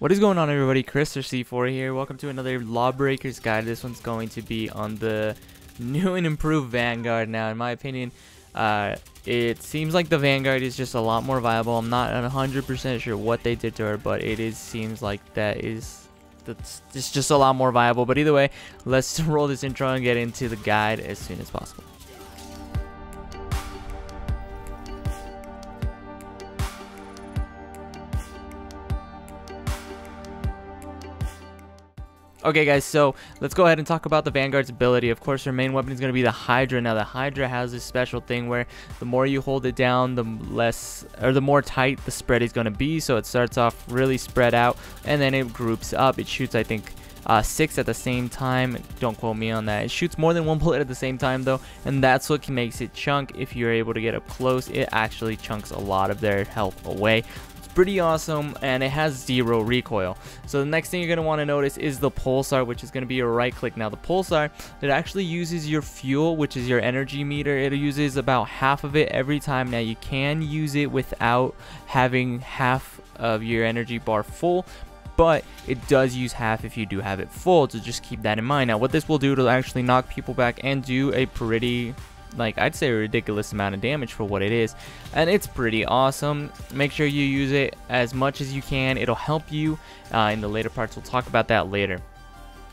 What is going on, everybody? Chris or SeeFour here. Welcome to another Lawbreakers guide. This one's going to be on the new and improved Vanguard. Now, in my opinion, it seems like the Vanguard is just a lot more viable. I'm not 100% sure what they did to her, but seems like it's just a lot more viable. But either way, let's roll this intro and get into the guide as soon as possible. Okay guys, so let's go ahead and talk about the Vanguard's ability. Of course, her main weapon is going to be the Hydra. Now the Hydra has this special thing where the more you hold it down, the more tight the spread is going to be. So it starts off really spread out and then it groups up. It shoots, I think, 6 at the same time. Don't quote me on that. It shoots more than one bullet at the same time though, and that's what makes it chunk. If you're able to get up close, it actually chunks a lot of their health away. Pretty awesome, and it has 0 recoil. So the next thing you're going to want to notice is the Pulsar, which is going to be your right click. Now the Pulsar, it actually uses your fuel, which is your energy meter. It uses about half of it every time. Now you can use it without having half of your energy bar full, but it does use half if you do have it full, so just keep that in mind. Now what this will do to actually knock people back and do a pretty, I'd say, a ridiculous amount of damage for what it is, and it's pretty awesome. Make sure you use it as much as you can. It'll help you in the later parts. We'll talk about that later.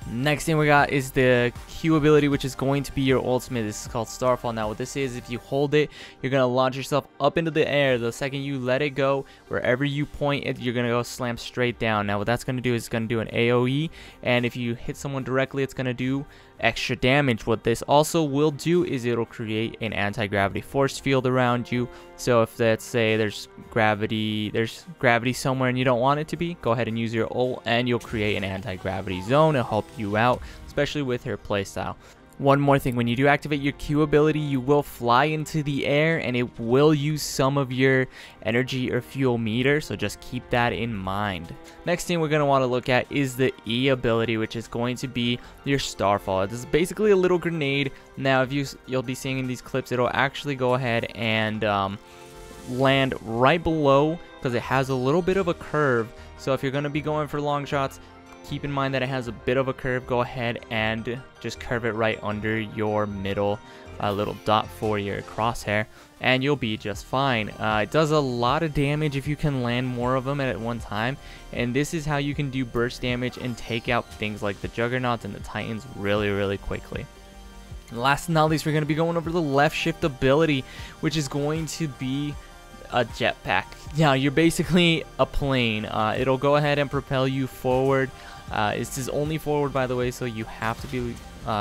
Next thing we got is the Q ability, which is going to be your ultimate. This is called Starfall. Now what this is, if you hold it, you're going to launch yourself up into the air. The second you let it go, wherever you point it, you're going to go slam straight down. Now what that's going to do is it's going to do an AoE, and if you hit someone directly, it's going to do extra damage. What this also will do is it'll create an anti-gravity force field around you. So if, let's say, there's gravity somewhere and you don't want it to be, go ahead and use your ult and you'll create an anti-gravity zone to help you out, especially with her playstyle. One more thing, when you do activate your Q ability, you will fly into the air and it will use some of your energy or fuel meter, so just keep that in mind. Next thing we're going to want to look at is the E ability, which is going to be your Starfall. This is basically a little grenade. Now if you'll be seeing in these clips, it'll actually go ahead and land right below, because it has a little bit of a curve. So if you're going to be going for long shots, keep in mind that it has a bit of a curve. Go ahead and just curve it right under your middle little dot for your crosshair, and you'll be just fine. It does a lot of damage if you can land more of them at one time, and this is how you can do burst damage and take out things like the Juggernauts and the Titans really quickly. And last but not least, we're going to be going over the left shift ability, which is going to be a jetpack. Now you're basically a plane. It'll go ahead and propel you forward. This is only forward, by the way, so you have to be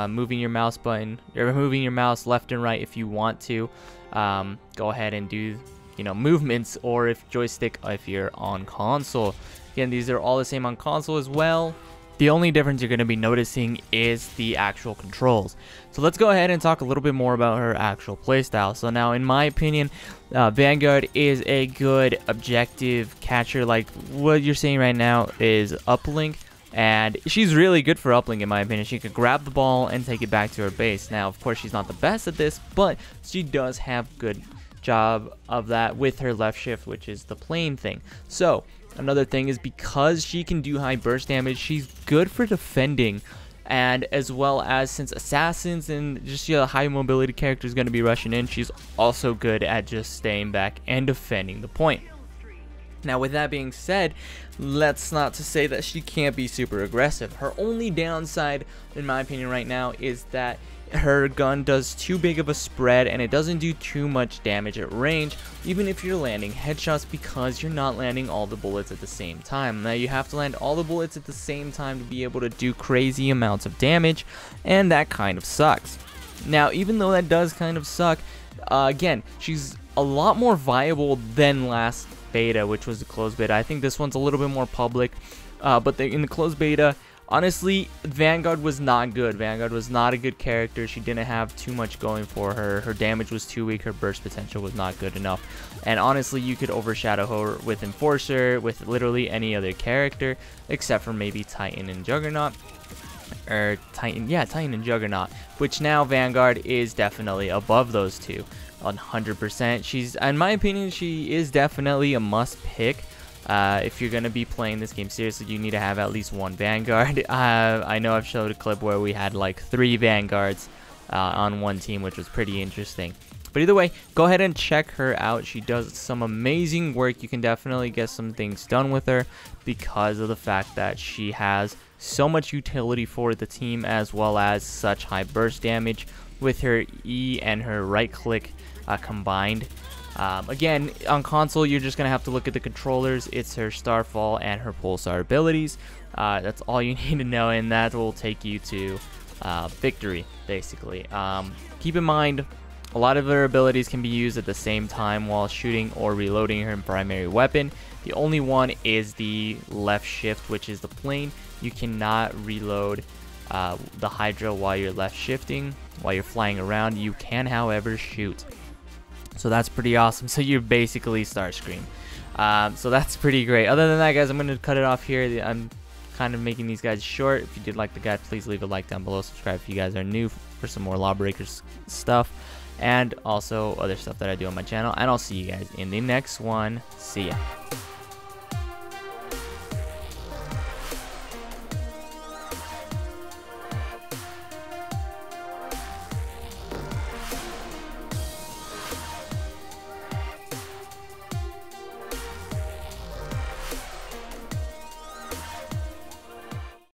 moving your mouse button, or moving your mouse left and right if you want to. Go ahead and do, movements, or if joystick if you're on console. Again, these are all the same on console as well. The only difference you're going to be noticing is the actual controls. So let's go ahead and talk a little bit more about her actual playstyle. So now, in my opinion, Vanguard is a good objective catcher. Like what you're seeing right now is uplink, and she's really good for uplink in my opinion. She can grab the ball and take it back to her base. Now, of course, she's not the best at this, but she does have good job of that with her left shift, which is the plane thing. So another thing is, because she can do high burst damage, she's good for defending, and as well as, since assassins and just high mobility characters going to be rushing in, she's also good at just staying back and defending the point. Now with that being said, let's not to say that she can't be super aggressive. Her only downside, in my opinion right now, is that her gun does too big of a spread and it doesn't do too much damage at range, even if you're landing headshots, because you're not landing all the bullets at the same time. Now you have to land all the bullets at the same time to be able to do crazy amounts of damage, and that kind of sucks. Now even though that does kind of suck, again, she's a lot more viable than last beta, which was the closed beta. I think this one's a little bit more public, but in the closed beta, honestly, Vanguard was not good. Vanguard was not a good character. She didn't have too much going for her. Her damage was too weak. Her burst potential was not good enough. And honestly, you could overshadow her with Enforcer, with literally any other character, except for maybe Titan and Juggernaut. Or Titan and Juggernaut. Which now Vanguard is definitely above those two. 100%. She's, in my opinion, she is definitely a must pick. If you're going to be playing this game seriously, you need to have at least one Vanguard. I know I've showed a clip where we had like 3 Vanguards on one team, which was pretty interesting. But either way, go ahead and check her out. She does some amazing work. You can definitely get some things done with her because of the fact that she has so much utility for the team, as well as such high burst damage with her E and her right click combined. Again, on console, you're just going to have to look at the controllers. It's her Starfall and her Pulsar abilities. That's all you need to know, and that will take you to victory, basically. Keep in mind, a lot of her abilities can be used at the same time while shooting or reloading her primary weapon. The only one is the left shift, which is the plane. You cannot reload the Hydra while you're left shifting, while you're flying around. You can, however, shoot. So that's pretty awesome. So you're basically Starscream. So that's pretty great. Other than that, guys, I'm going to cut it off here. I'm kind of making these guys short. If you did like the guide, please leave a like down below. Subscribe if you guys are new for some more Lawbreakers stuff, and also other stuff that I do on my channel. And I'll see you guys in the next one. See ya.